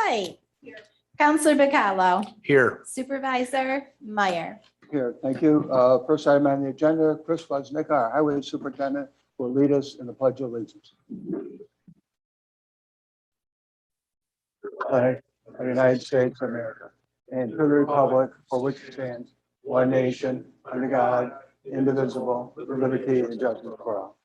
White. Counselor Bacallo. Here. Supervisor Meyer. Here, thank you. First item on the agenda, Chris Wozniak, our Highway Superintendent, will lead us in the Pledge of Allegiance. Flag of the United States of America, and to the republic for which it stands, one nation, under God, indivisible, with liberty and justice for all.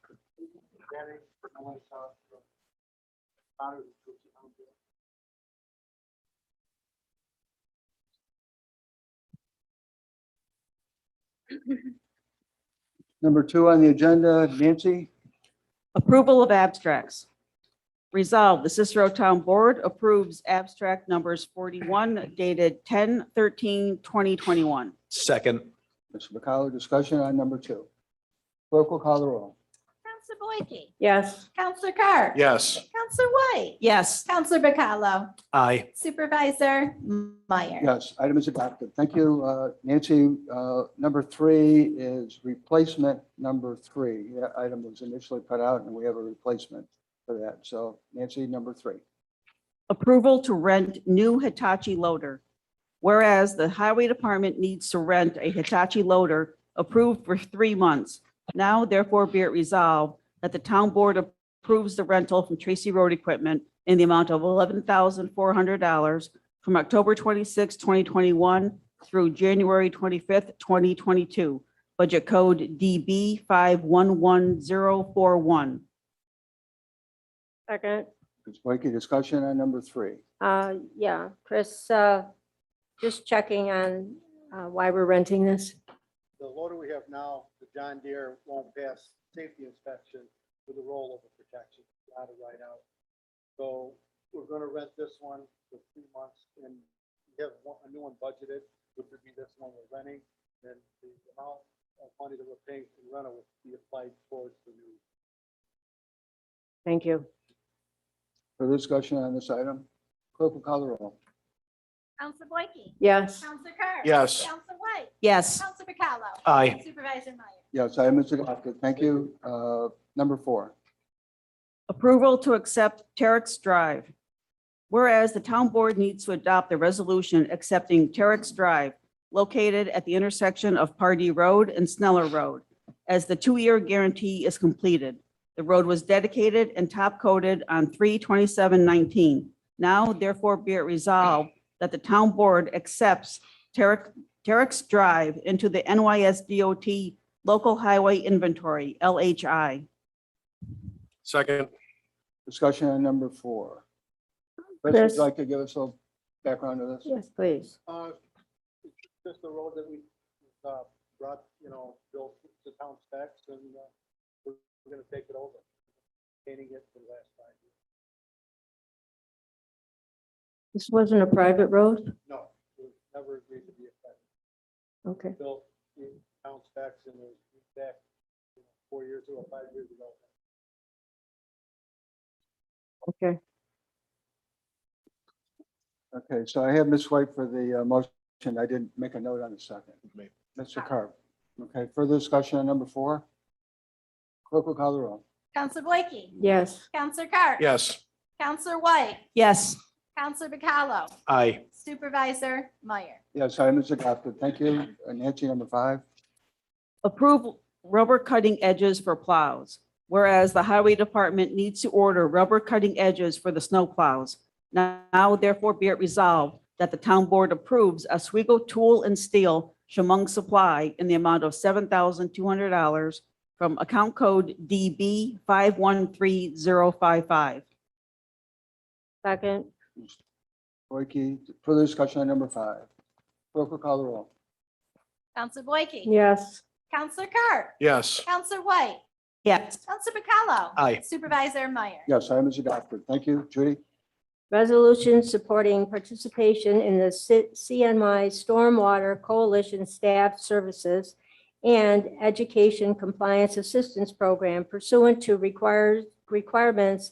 Number 2 on the agenda, Nancy. Approval of abstracts. Resolved, the Cicero Town Board approves abstract numbers 41 dated 10/13/2021. Second. Mr. Bacallo, discussion on number 2. Clerk will call the roll. Counselor Boyke. Yes. Counselor Carr. Yes. Counselor White. Yes. Counselor Bacallo. Aye. Supervisor Meyer. Yes, item is adopted. Thank you, Nancy. Number 3 is replacement number 3. That item was initially put out and we have a replacement for that. So Nancy, number 3. Approval to rent new Hitachi loader. Whereas the Highway Department needs to rent a Hitachi loader approved for 3 months. Now therefore be it resolved that the Town Board approves the rental from Tracy Road Equipment in the amount of $11,400 from October 26, 2021 through January 25th, 2022. Budget code DB 511041. Second. Ms. Boyke, discussion on number 3. Yeah, Chris, just checking on why we're renting this. The loader we have now, the John Deere, won't pass safety inspection with the rollover protection, out of right out. So we're gonna rent this one for 3 months, and we have a new one budgeted, which would be this one we're renting, and the amount of money that we're paying for the rental would be applied towards the new. Thank you. Further discussion on this item? Clerk will call the roll. Counselor Boyke. Yes. Counselor Carr. Yes. Counselor White. Yes. Counselor Bacallo. Aye. Supervisor Meyer. Yes, item is adopted. Thank you. Number 4. Approval to accept Tarik's Drive. Whereas the Town Board needs to adopt a resolution accepting Tarik's Drive located at the intersection of Pardee Road and Sneller Road as the 2-year guarantee is completed. The road was dedicated and top coated on 3/27/19. Now therefore be it resolved that the Town Board accepts Tarik's Drive into the NYSDOT Local Highway Inventory, LHI. Second. Discussion on number 4. Chris, would Chris. you like to give us a little background to this? Yes, please. It's just a road that we brought, built to town specs, and we're gonna take it over, painting it for the last 5 years. This wasn't a private road? No, it was never agreed to be a private. Okay. Built in town specs, and it was back 4 years ago, 5 years ago. Okay. Okay, so I have Ms. White for the motion. I didn't make a note on the second. Mr. Carr. Okay, further discussion on number 4? Clerk will call the roll. Counselor Boyke. Yes. Counselor Carr. Yes. Counselor White. Yes. Counselor Bacallo. Aye. Supervisor Meyer. Yes, item is adopted. Thank you. Nancy, number 5. Approve rubber cutting edges for plows. Whereas the Highway Department needs to order rubber cutting edges for the snow plows. Now therefore be it resolved that the Town Board approves Oswego Tool and Steel Chemung Supply in the amount of $7,200 from account code DB 513055. Second. Boyke, further discussion on number 5. Clerk will call the roll. Counselor Boyke. Yes. Counselor Carr. Yes. Counselor White. Yes. Counselor Bacallo. Aye. Supervisor Meyer. Yes, item is adopted. Thank you. Judy? Resolution supporting participation in the CNY Stormwater Coalition Staff Services and Education Compliance Assistance Program pursuant to requirements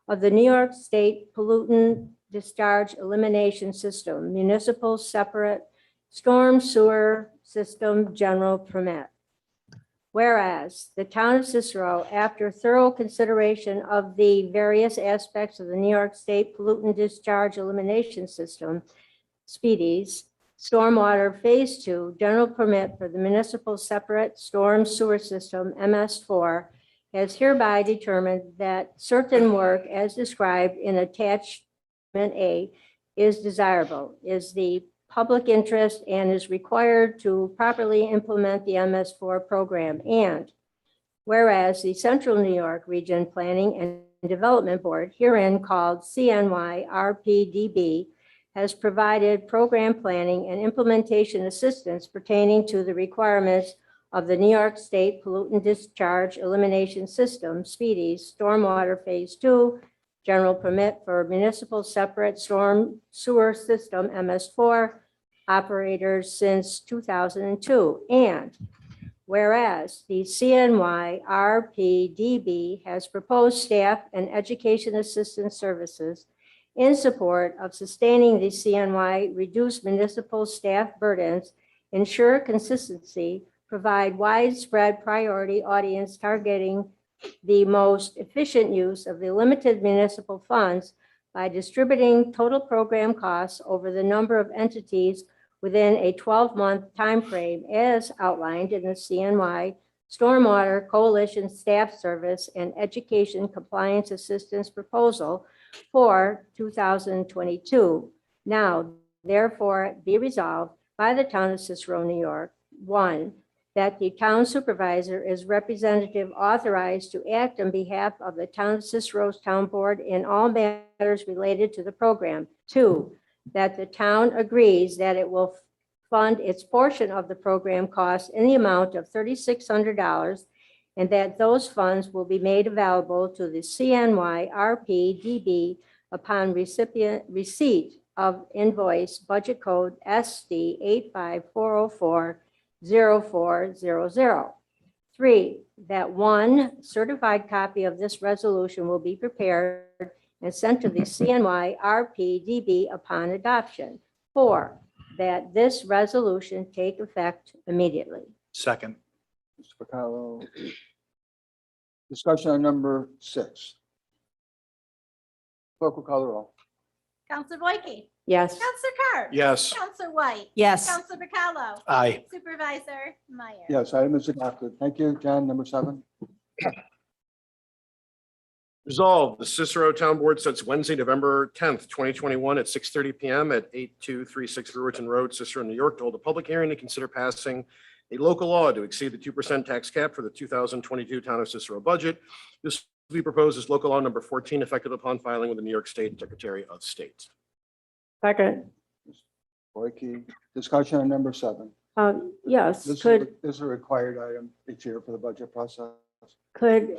of the New York State Pollutant Discharge Elimination System, Municipal Separate Storm Sewer System General Permit. Whereas the town of Cicero, after thorough consideration of the various aspects of the New York State Pollutant Discharge Elimination System, SPEEDs, Stormwater Phase 2 General Permit for the Municipal Separate Storm Sewer System, MS4, has hereby determined that certain work as described in Attachment A is desirable, is the public interest, and is required to properly implement the MS4 program. And whereas the Central New York Region Planning and Development Board, herein called CNY RPDB, has provided program planning and implementation assistance pertaining to the requirements of the New York State Pollutant Discharge Elimination System, SPEEDs, Stormwater Phase 2, General Permit for Municipal Separate Storm Sewer System, MS4, operators since 2002. And whereas the CNY RPDB has proposed staff and education assistance services in support of sustaining the CNY reduced municipal staff burdens, ensure consistency, provide widespread priority audience targeting the most efficient use of the limited municipal funds by distributing total program costs over the number of entities within a 12-month timeframe as outlined in the CNY Stormwater Coalition Staff Service and Education Compliance Assistance Proposal for 2022. Now, therefore, be resolved by the town of Cicero, New York, 1, that the town supervisor is representative authorized to act on behalf of the town of Cicero's town board in all matters related to the program. 2, that the town agrees that it will fund its portion of the program costs in the amount of $3,600 and that those funds will be made available to the CNY RPDB upon receipt of invoice budget code SD 85404-0400. 3, that one certified copy of this resolution will be prepared and sent to the CNY RPDB upon adoption. 4, that this resolution take effect immediately. Second. Mr. Pacalo. Discussion on number 6. Clerk will call the roll. Counselor Boyke, Yes. Counselor Carr. Yes. Counselor White. Yes. Counselor Bacallo. Aye. Supervisor Meyer. Yes, item is adopted. Thank you. John, number 7. Resolved, the Cicero Town Board sets Wednesday, November 10th, 2021 at 6:30 PM at 8236 Brewerton Road, Cicero, New York, to hold a public hearing to consider passing a local law to exceed the 2% tax cap for the 2022 Town of Cicero budget. This will be proposed as local law number 14, effective upon filing with the New York State Secretary of State. Second. Boyke. Discussion on number 7. Yes, This could is a required item each year for the budget process.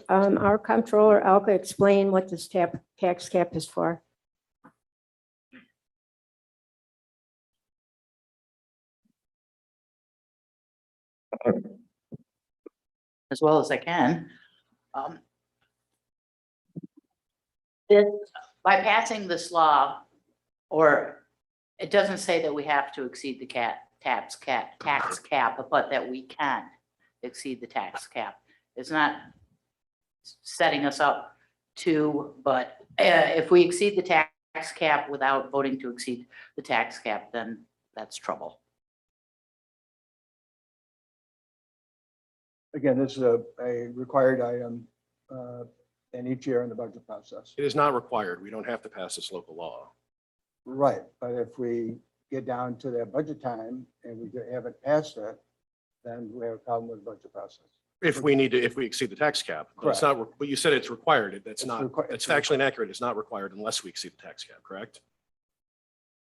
our comptroller, Alka, explain what this tax cap is for? As well as I can. This, by passing this law, or it doesn't say that we have to exceed the tax cap, but that we can exceed the tax cap. It's not setting us up to, but if we exceed the tax cap without voting to exceed the tax cap, then that's trouble. Again, this is a required item in each year in the budget process. It is not required. We don't have to pass this local law. Right, but if we get down to that budget time and we haven't passed it, then we have a problem with the budget process. If we exceed the tax cap. But it's not, but you said it's required. That's not, it's factually inaccurate. It's not required unless we exceed the tax cap, correct?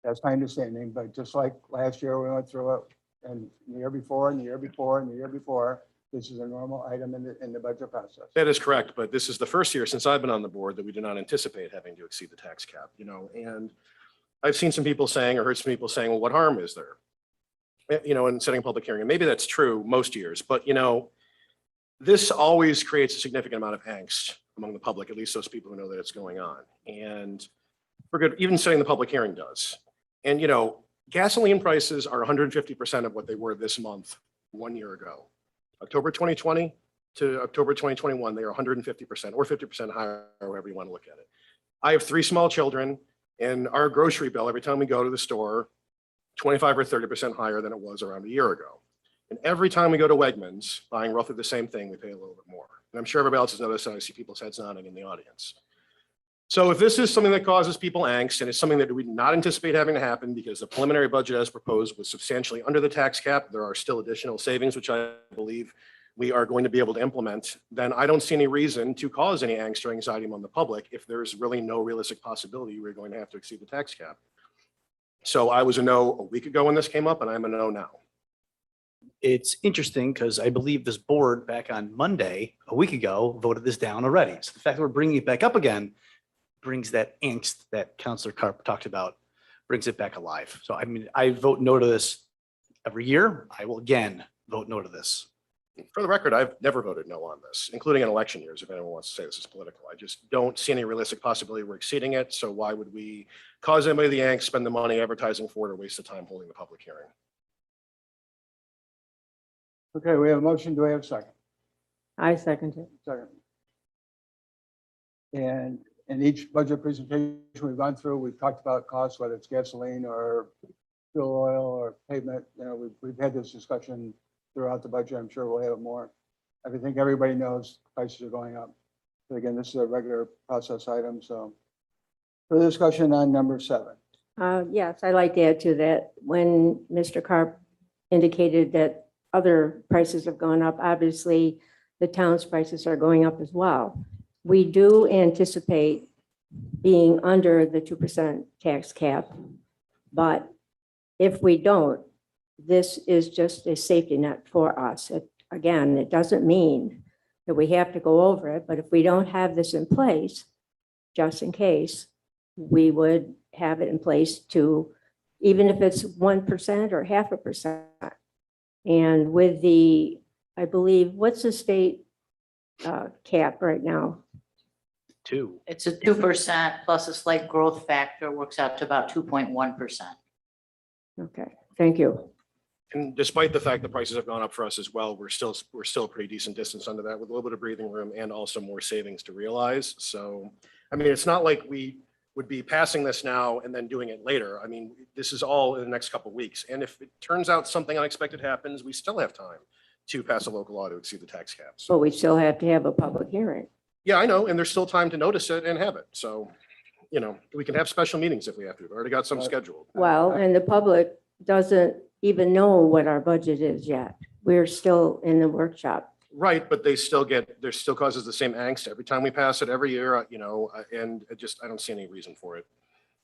That's my understanding, but just like last year, we went through it, and the year before, and the year before, and the year before, this is a normal item in the budget process. That is correct, but this is the first year since I've been on the board that we did not anticipate having to exceed the tax cap, and I've seen some people saying, or heard some people saying, well, what harm is there? In setting a public hearing, and maybe that's true most years, but this always creates a significant amount of angst among the public, at least those people who know that it's going on. And for good, even setting the public hearing does. And gasoline prices are 150% of what they were this month 1 year ago. October 2020 to October 2021, they are 150% or 50% higher, however you want to look at it. I have 3 small children, and our grocery bill, every time we go to the store, 25 or 30% higher than it was around a year ago. And every time we go to Wegmans, buying roughly the same thing, we pay a little bit more. And I'm sure everybody else has noticed, and I see people's heads nodding in the audience. So if this is something that causes people angst, and it's something that we did not anticipate having to happen because the preliminary budget as proposed was substantially under the tax cap, there are still additional savings, which I believe we are going to be able to implement, then I don't see any reason to cause any angst or anxiety among the public if there's really no realistic possibility we're going to have to exceed the tax cap. So I was a no a week ago when this came up, and I'm a no now. It's interesting because I believe this board back on Monday, a week ago, voted this down already. So the fact that we're bringing it back up again brings that angst that Councilor Carp talked about, brings it back alive. So I mean, I vote no to this every year. I will again vote no to this. For the record, I've never voted no on this, including in election years, if anyone wants to say this is political. I just don't see any realistic possibility we're exceeding it. So why would we cause anybody the angst, spend the money advertising for it, or waste the time holding the public hearing? Okay, we have a motion. Do we have a second? I second it. Second. And in each budget presentation we've gone through, we've talked about costs, whether it's gasoline or fuel oil or pavement. You know, we've had this discussion throughout the budget. I'm sure we'll have it more. I think everybody knows prices are going up. But again, this is a regular process item, so. Further discussion on number 7. Yes, I'd like to add to that. When Mr. Carp indicated that other prices have gone up, obviously the town's prices are going up as well. We do anticipate being under the 2% tax cap, but if we don't, this is just a safety net for us. Again, it doesn't mean that we have to go over it, but if we don't have this in place, just in case, we would have it in place to, even if it's 1% or 0.5%. And with the, I believe, what's the state cap right now? 2. It's a 2% plus a slight growth factor, works out to about 2.1%. Okay, thank you. And despite the fact the prices have gone up for us as well, we're still a pretty decent distance under that with a little bit of breathing room and also more savings to realize. So, I mean, it's not like we would be passing this now and then doing it later. I mean, this is all in the next couple of weeks. And if it turns out something unexpected happens, we still have time to pass a local law to exceed the tax cap. But So, we still have to have a public hearing. yeah, I know. And there's still time to notice it and have it. So, you know, we can have special meetings if we have to. We've already got some scheduled. Well, and the public doesn't even know what our budget is yet. We're still in the workshop. Right, but there still causes the same angst every time we pass it every year, you know, and I don't see any reason for it.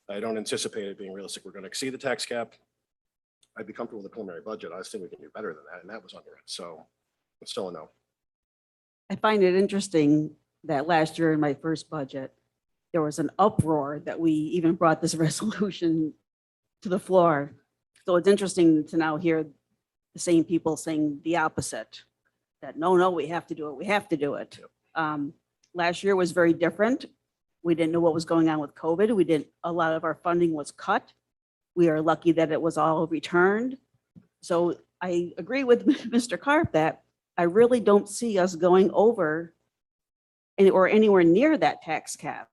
I don't anticipate it being realistic. We're going to exceed the tax cap. I'd be comfortable with the preliminary budget. I just think we can do better than that, and that was under it. So it's still a no. I find it interesting that last year in my first budget, there was an uproar that we even brought this resolution to the floor. So it's interesting to now hear the same people saying the opposite, that no, we have to do it. We have to do it. Last year was very different. We didn't know what was going on with COVID. A lot of our funding was cut. We are lucky that it was all returned. So I agree with Mr. Carp that I really don't see us going over or anywhere near that tax cap.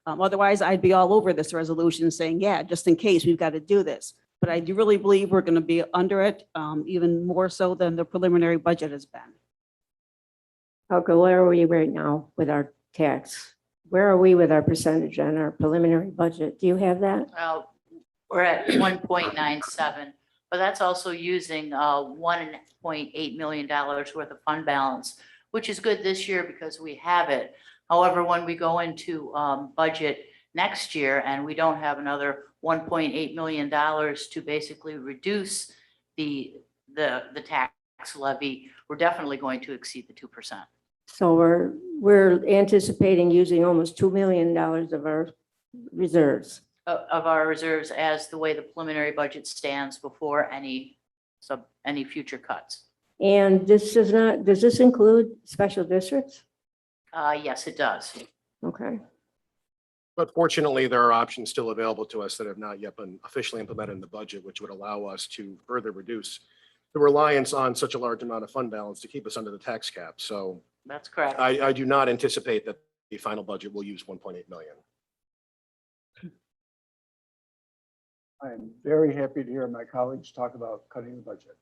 Otherwise, I'd be all over this resolution saying, yeah, just in case we've got to do this. But I do really believe we're going to be under it, even more so than the preliminary budget has been. Okay, where are we right now with our tax? Where are we with our percentage on our preliminary budget? Do you have that? We're at 1.97, but that's also using $1.8 million worth of fund balance, which is good this year because we have it. However, when we go into budget next year and we don't have another $1.8 million to basically reduce the tax levy, we're definitely going to exceed the 2%. So we're anticipating using almost $2 million of our reserves. Of our reserves as the way the preliminary budget stands before any future cuts. And does this include special districts? Yes, it does. Okay. But fortunately, there are options still available to us that have not yet been officially implemented in the budget, which would allow us to further reduce the reliance on such a large amount of fund balance to keep us under the tax cap. So That's correct. I do not anticipate that the final budget will use 1.8 million. I am very happy to hear my colleagues talk about cutting the budget.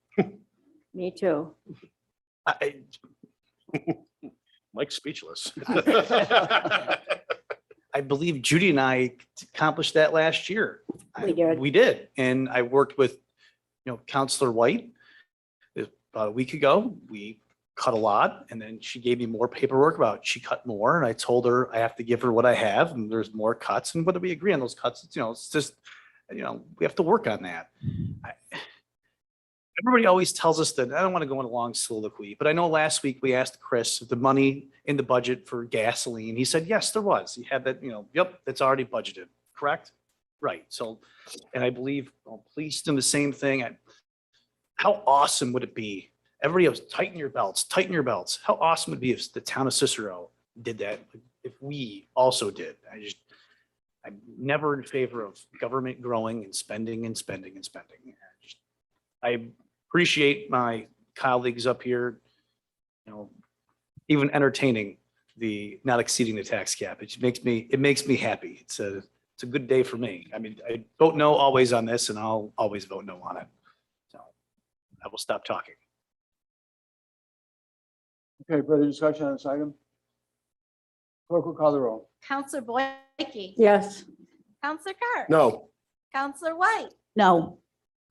Me too. I, Mike's speechless. I believe Judy and I accomplished that last year. We did. We did. And I worked with, Counselor White about a week ago. We cut a lot and then she gave me more paperwork about she cut more. And I told her I have to give her what I have and there's more cuts. And whether we agree on those cuts, it's just, we have to work on that. Everybody always tells us that, I don't want to go on a long soliloquy, but I know last week we asked Chris if the money in the budget for gasoline. He said, yes, there was. He had that, yep, that's already budgeted, correct? Right. So, and I believe police doing the same thing. How awesome would it be? Everybody else, tighten your belts, tighten your belts. How awesome would it be if the town of Cicero did that? If we also did. I'm never in favor of government growing and spending and spending and spending. I appreciate my colleagues up here, even entertaining the not exceeding the tax cap. It makes me happy. It's a good day for me. I mean, I vote no always on this and I'll always vote no on it. So I will stop talking. Okay, further discussion on this item? Clerk will call the roll. Counselor Boyke. Yes. Counselor Carr. No, Counselor White. No.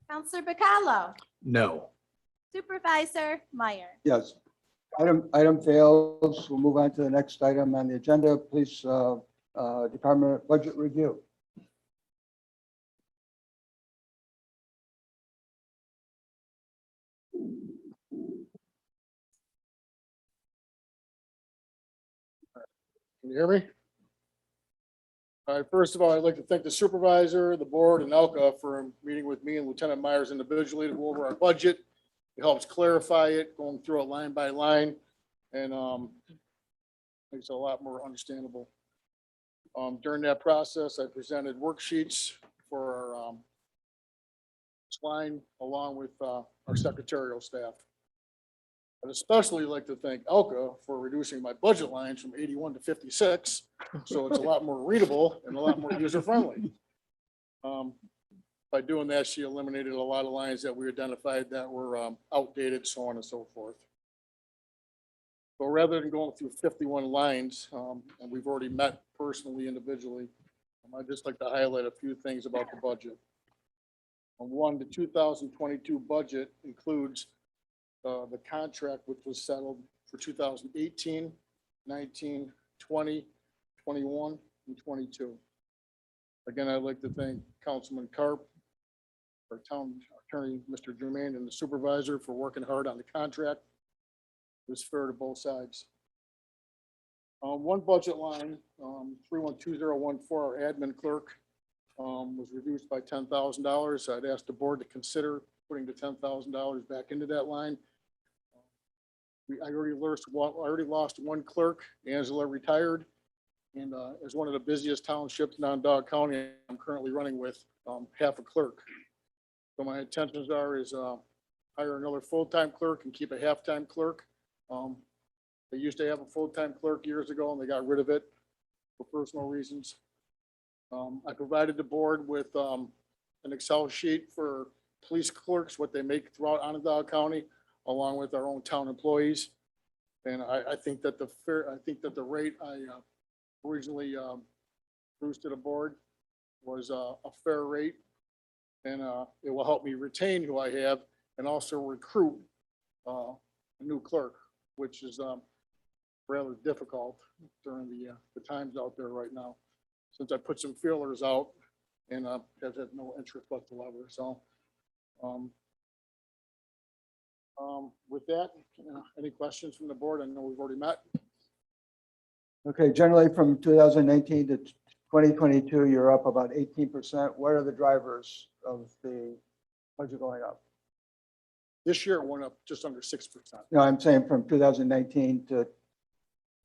Counselor Bacallo. No. Supervisor Meyer. Yes. Item fails. We'll move on to the next item on the agenda. Police Department budget review. Can you hear me? All right, first of all, I'd like to thank the supervisor, the board, and Elka for meeting with me and Lieutenant Myers individually to go over our budget. It helps clarify it, going through it line by line, and makes it a lot more understandable. During that process, I presented worksheets for our line along with our secretarial staff. I'd especially like to thank Elka for reducing my budget lines from 81 to 56. So it's a lot more readable and a lot more user friendly. By doing that, she eliminated a lot of lines that we identified that were outdated, so on and so forth. So rather than going through 51 lines, and we've already met personally, individually, I'd just like to highlight a few things about the budget. One, the 2022 budget includes the contract which was settled for 2018, 19, 20, 21, and 22. Again, I'd like to thank Councilman Carp, our town attorney, Mr. Jermaine, and the supervisor for working hard on the contract. It was fair to both sides. One budget line, 312014, our admin clerk, was reduced by $10,000. I'd ask the board to consider putting the $10,000 back into that line. I already lost one clerk. Angela retired. And as one of the busiest townships in Onondaga County, I'm currently running with half a clerk. So my intentions is hire another full-time clerk and keep a half-time clerk. They used to have a full-time clerk years ago and they got rid of it for personal reasons. I provided the board with an Excel sheet for police clerks, what they make throughout Onondaga County, along with our own town employees. And I think that the rate I originally produced to the board was a fair rate. And it will help me retain who I have and also recruit a new clerk, which is rather difficult during the times out there right now, since I put some feelers out and have had no interest whatsoever. So with that, any questions from the board? I know we've already met. Okay, generally from 2019 to 2022, you're up about 18%. What are the drivers of the budget going up? This year it went up just under 6%. No, I'm saying from 2019 to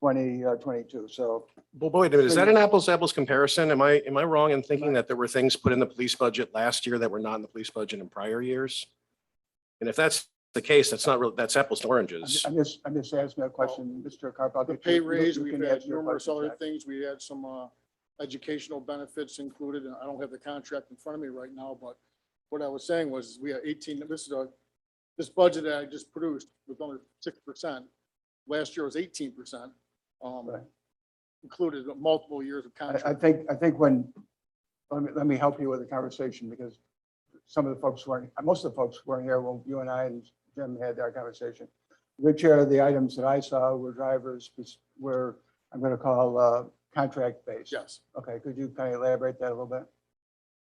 2022. So well, wait a minute, is that an apples to apples comparison? Am I wrong in thinking that there were things put in the police budget last year that were not in the police budget in prior years? And if that's the case, that's not real, that's apples to oranges. I'm just asking a question, Mr. Carp. I'll The get pay you- raise, you we've can had answer your numerous question, other Jack. things. We had some educational benefits included, and I don't have the contract in front of me right now, but what I was saying was we had 18, this budget that I just produced was only 6%. Last year was 18%. Right. Included multiple years of I contract. think when, let me help you with the conversation because some of the folks weren't, most of the folks weren't here when you and I and Jim had our conversation. Which are the items that I saw were drivers, were, I'm going to call contract based? Yes, Okay, could you kind of elaborate that a little bit?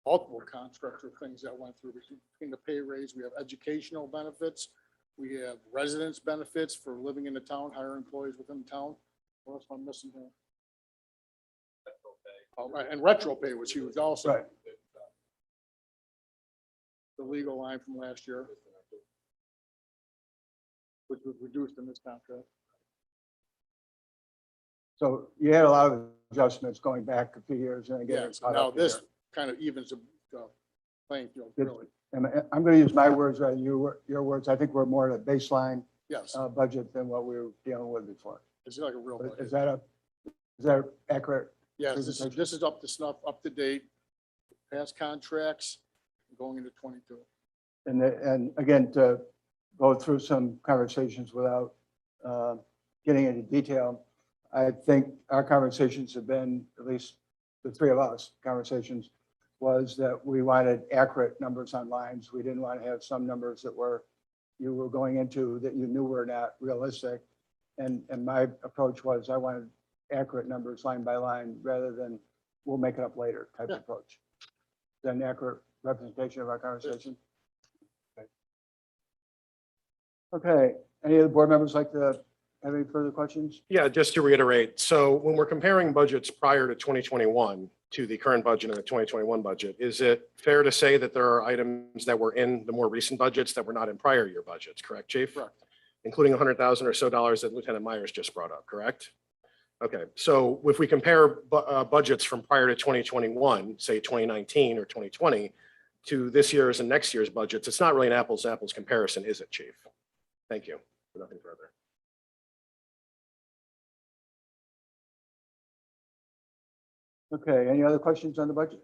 multiple contracts or things that went through between the pay raise. We have educational benefits. We have residence benefits for living in the town, hire employees within the town. What else am I missing here? Oh, right, and retro pay, which he was also. Right. The legal line from last year, which was reduced in this contract. So you had a lot of adjustments going back a few years and again. Yes, now this kind of evens the playing field, Good. really. And I'm going to use my words rather than your words. I think we're more at a baseline Yes, budget than what we were dealing with before. it's like a real Is budget. that accurate? Yes, this is up to snuff, up to date, past contracts, going into 22. And again, to go through some conversations without getting into detail, I think our conversations have been, at least the three of us, conversations, was that we wanted accurate numbers on lines. We didn't want to have some numbers that you were going into that you knew were not realistic. And my approach was I wanted accurate numbers line by line rather than we'll make it up later type Yeah. approach. Is that an accurate representation of our conversation? Okay, any of the board members like to have any further questions? Yeah, just to reiterate, so when we're comparing budgets prior to 2021 to the current budget and the 2021 budget, is it fair to say that there are items that were in the more recent budgets that were not in prior year budgets, correct, Chief? Correct. Including $100,000 or so that Lieutenant Myers just brought up, correct? Okay, so if we compare budgets from prior to 2021, say 2019 or 2020, to this year's and next year's budgets, it's not really an apples to apples comparison, is it, Chief? Thank you. Nothing further. Okay, any other questions on the budget?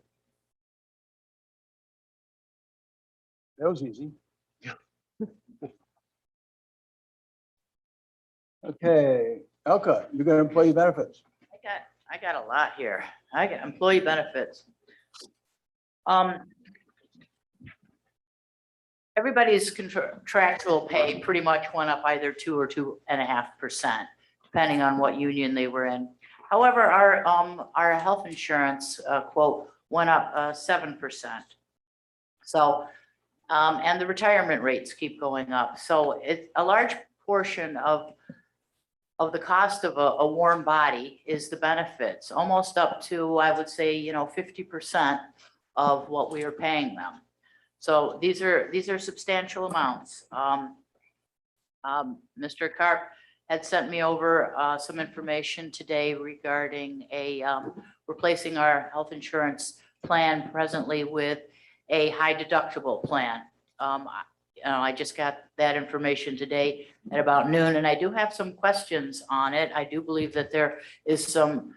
That was easy. Okay, Elka, you got employee benefits. I got a lot here. I got employee benefits. Everybody's contractual pay pretty much went up either 2 or 2.5%, depending on what union they were in. However, our health insurance quote went up 7%. So, and the retirement rates keep going up. So it's a large portion of the cost of a warm body is the benefits, almost up to, I would say, 50% of what we are paying them. So these are substantial amounts. Mr. Carp had sent me over some information today regarding replacing our health insurance plan presently with a high deductible plan. I just got that information today at about noon, and I do have some questions on it. I do believe that there is some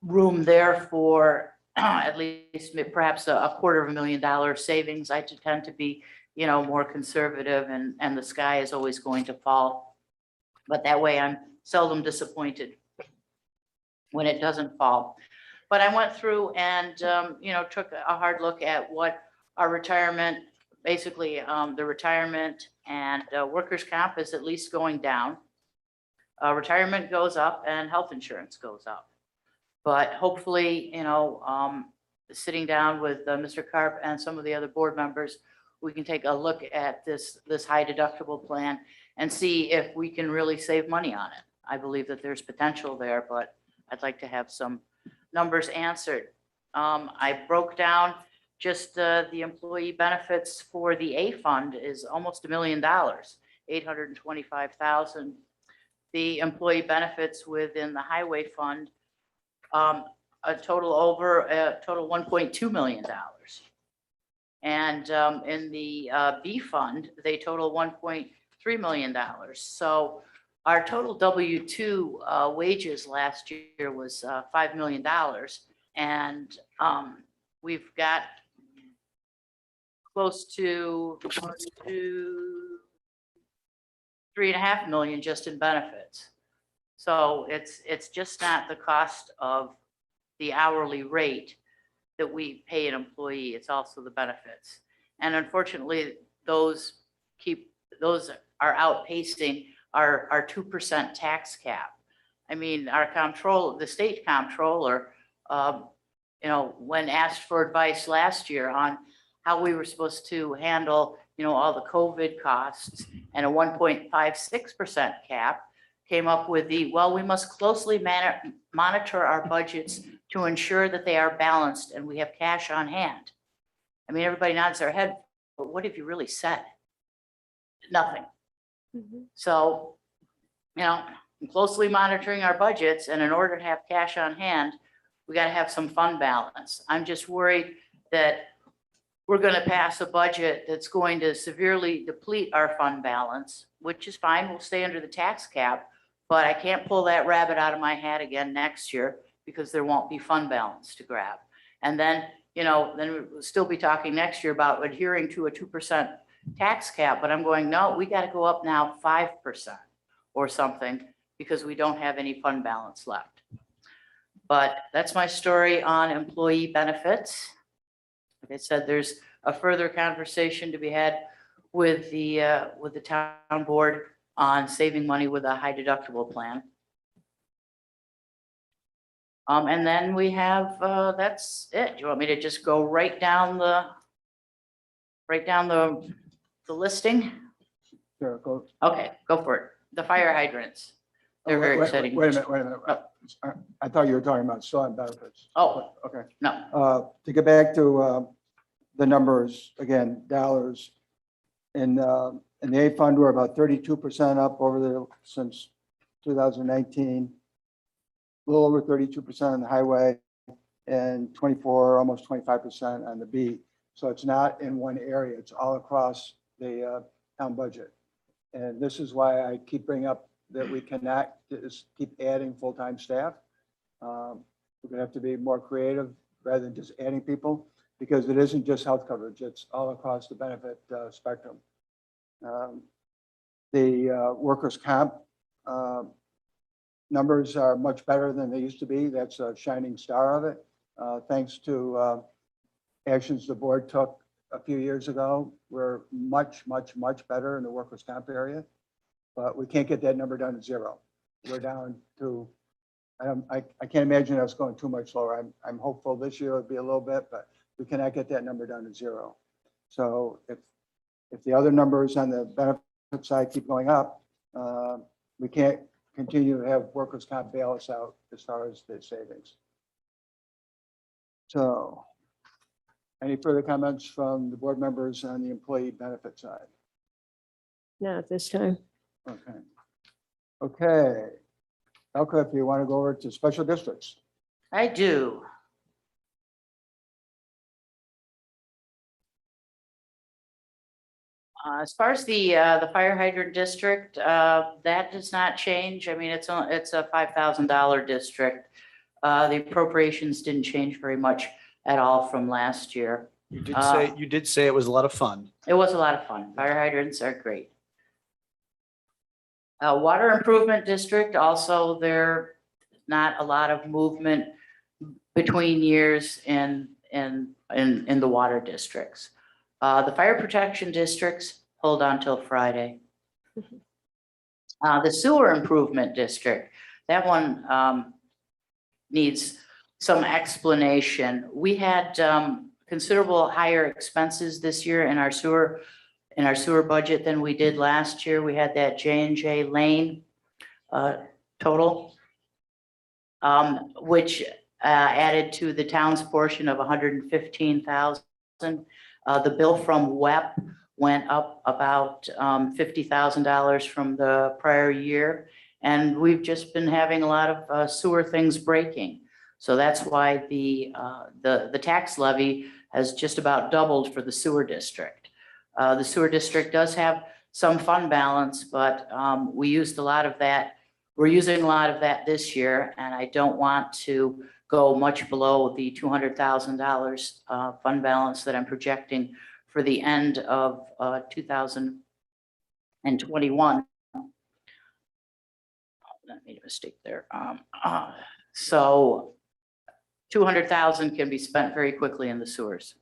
room there for at least perhaps a $250,000 savings. I tend to be, more conservative, and the sky is always going to fall. But that way I'm seldom disappointed when it doesn't fall. But I went through and, took a hard look at what our retirement, basically the retirement and workers' comp is at least going down. Retirement goes up and health insurance goes up. But hopefully, sitting down with Mr. Carp and some of the other board members, we can take a look at this high deductible plan and see if we can really save money on it. I believe that there's potential there, but I'd like to have some numbers answered. I broke down just the employee benefits for the A fund is almost $1 million, 825,000. The employee benefits within the highway fund, a total $1.2 million. And in the B fund, they total $1.3 million. So our total W-2 wages last year was $5 million. And we've got close to 3.5 million just in benefits. So it's just not the cost of the hourly rate that we pay an employee, it's also the benefits. And unfortunately, those are outpacing our 2% tax cap. I mean, the state comptroller, when asked for advice last year on how we were supposed to handle, all the COVID costs and a 1.56% cap, came up with we must closely monitor our budgets to ensure that they are balanced and we have cash on hand. I mean, everybody nods their head, but what have you really said? Nothing. So, closely monitoring our budgets, and in order to have cash on hand, we got to have some fund balance. I'm just worried that we're going to pass a budget that's going to severely deplete our fund balance, which is fine. We'll stay under the tax cap, but I can't pull that rabbit out of my hat again next year because there won't be fund balance to grab. And then, then we'll still be talking next year about adhering to a 2% tax cap, but I'm going, no, we got to go up now 5% or something because we don't have any fund balance left. But that's my story on employee benefits. Like I said, there's a further conversation to be had with the town board on saving money with a high deductible plan. And then we have, that's it. Do you want me to just go right down the listing? Sure, go. Okay, go for it. The fire hydrants. They're very exciting. Wait a minute. I thought you were talking about storm benefits. Oh, Okay. no. To get back to the numbers, again, dollars, in the A fund, we're about 32% up over there since 2019. A little over 32% on the highway and 24, almost 25% on the B. So it's not in one area, it's all across the town budget. And this is why I keep bringing up that we cannot just keep adding full-time staff. We're gonna have to be more creative rather than just adding people, because it isn't just health coverage, it's all across the benefit spectrum. The workers' comp numbers are much better than they used to be. That's a shining star of it. Thanks to actions the board took a few years ago, we're much better in the workers' comp area, but we can't get that number down to 0. We're down to, I can't imagine us going too much lower. I'm hopeful this year it'll be a little bit, but we cannot get that number down to 0. So if the other numbers on the benefit side keep going up, we can't continue to have workers' comp bail us out as far as the savings. So any further comments from the board members on the employee benefit side? Not at this time. Okay. Elka, if you want to go over to special districts. I do. As far as the fire hydrant district, that does not change. I mean, it's a $5,000 district. The appropriations didn't change very much at all from last year. You did say it was a lot of fun. It was a lot of fun. Fire hydrants are great. Water improvement district, also there not a lot of movement between years in the water districts. The fire protection districts, hold on till Friday. The sewer improvement district, that one needs some explanation. We had considerable higher expenses this year in our sewer budget than we did last year. We had that J&J Lane total, which added to the town's portion of $115,000. The bill from WEP went up about $50,000 from the prior year. And we've just been having a lot of sewer things breaking. So that's why the tax levy has just about doubled for the sewer district. The sewer district does have some fund balance, but we used a lot of that. We're using a lot of that this year, and I don't want to go much below the $200,000 fund balance that I'm projecting for the end of 2021. I made a mistake there. So 200,000 can be spent very quickly in the sewers.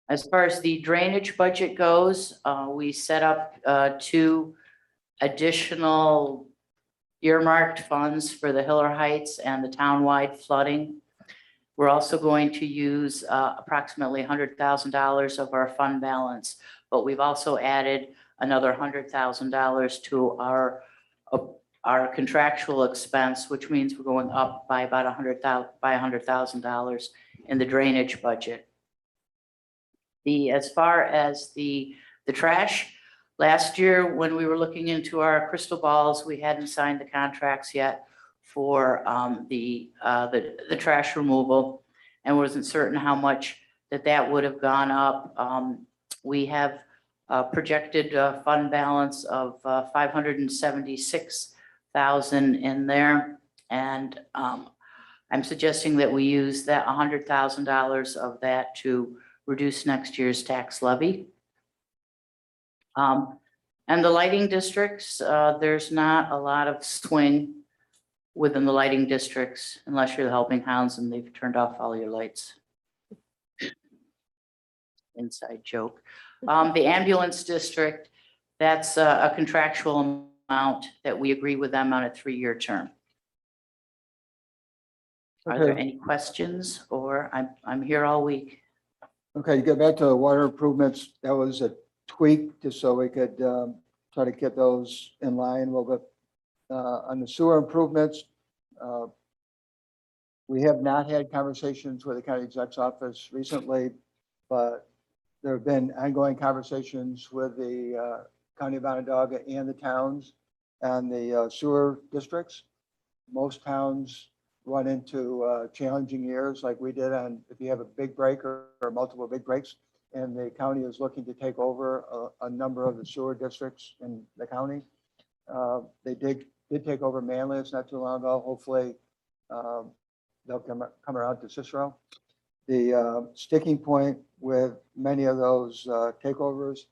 As far as the drainage budget goes, we set up 2 additional earmarked funds for the Hiller Heights and the townwide flooding. We're also going to use approximately $100,000 of our fund balance, but we've also added another $100,000 to our contractual expense, which means we're going up by about $100,000 in the drainage budget. As far as the trash, last year when we were looking into our crystal balls, we hadn't signed the contracts yet for the trash removal, and wasn't certain how much that would have gone up. We have projected fund balance of $576,000 in there, and I'm suggesting that we use that $100,000 of that to reduce next year's tax levy. And the lighting districts, there's not a lot of swing within the lighting districts unless you're the Helping Hounds and they've turned off all your lights. Inside joke. The ambulance district, that's a contractual amount that we agree with them on a 3-year term. Are there Okay. any questions, or I'm here all week? Okay, to get back to the water improvements, that was a tweak just so we could try to get those in line a little bit. On the sewer improvements, we have not had conversations with the county exec's office recently, but there have been ongoing conversations with the county of Onondaga and the towns and the sewer districts. Most towns run into challenging years like we did on, if you have a big break or multiple big breaks, and the county is looking to take over a number of the sewer districts in the county. They did take over Manlius not too long ago. Hopefully they'll come around to Cicero. The sticking point with many of those takeovers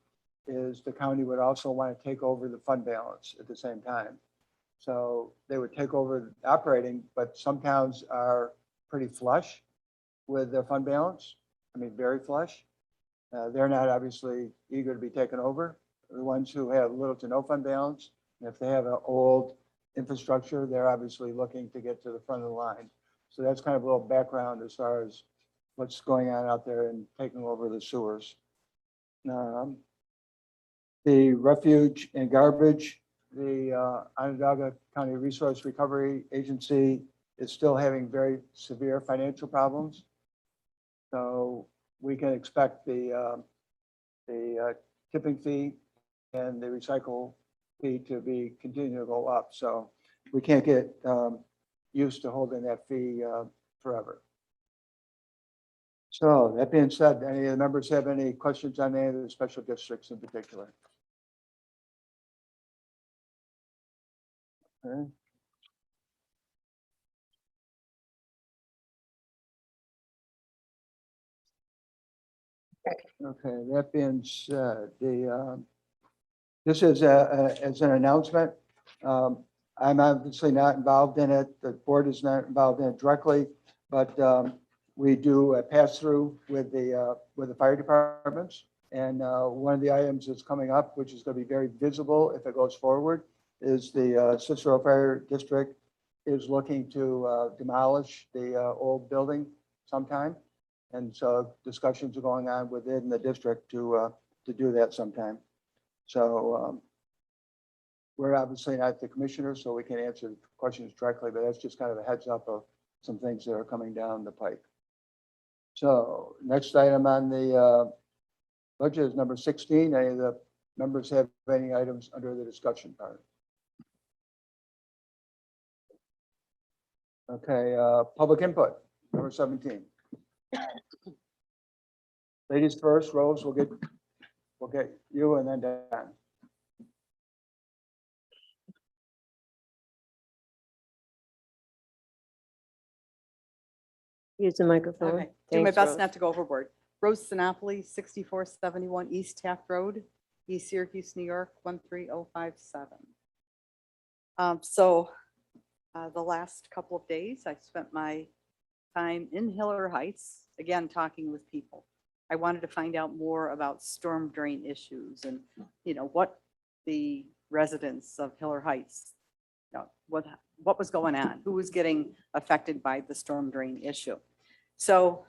is the county would also want to take over the fund balance at the same time. So they would take over operating, but some towns are pretty flush with their fund balance. I mean, very flush. They're not obviously eager to be taken over. The ones who have little to no fund balance, and if they have an old infrastructure, they're obviously looking to get to the front of the line. So that's kind of a little background as far as what's going on out there and taking over the sewers. The refuge and garbage, the Onondaga County Resource Recovery Agency is still having very severe financial problems. So we can expect the tipping fee and the recycle fee to be continue to go up. So we can't get used to holding that fee forever. So that being said, any of the members have any questions on any of the special districts in particular? Okay. Okay, that being said, this is as an announcement. I'm obviously not involved in it. The board is not involved in it directly, but we do a pass through with the fire departments. And one of the items that's coming up, which is going to be very visible if it goes forward, is the Cicero Fire District is looking to demolish the old building sometime. And so discussions are going on within the district to do that sometime. So we're obviously not the commissioner, so we can answer questions directly, but that's just kind of a heads up of some things that are coming down the pike. So next item on the budget is number 16. Any of the members have any items under the discussion part? Okay, public input, number 17. Ladies first, Rose, we'll get you and then Dan. Use the microphone. Okay, do my Thanks, best Rose. not to go overboard. Rose Sinopoli, 6471 East Taft Road, East Syracuse, New York, 13057. The last couple of days, I spent my time in Hiller Heights, again, talking with people. I wanted to find out more about storm drain issues and, what the residents of Hiller Heights, what was going on, who was getting affected by the storm drain issue. So,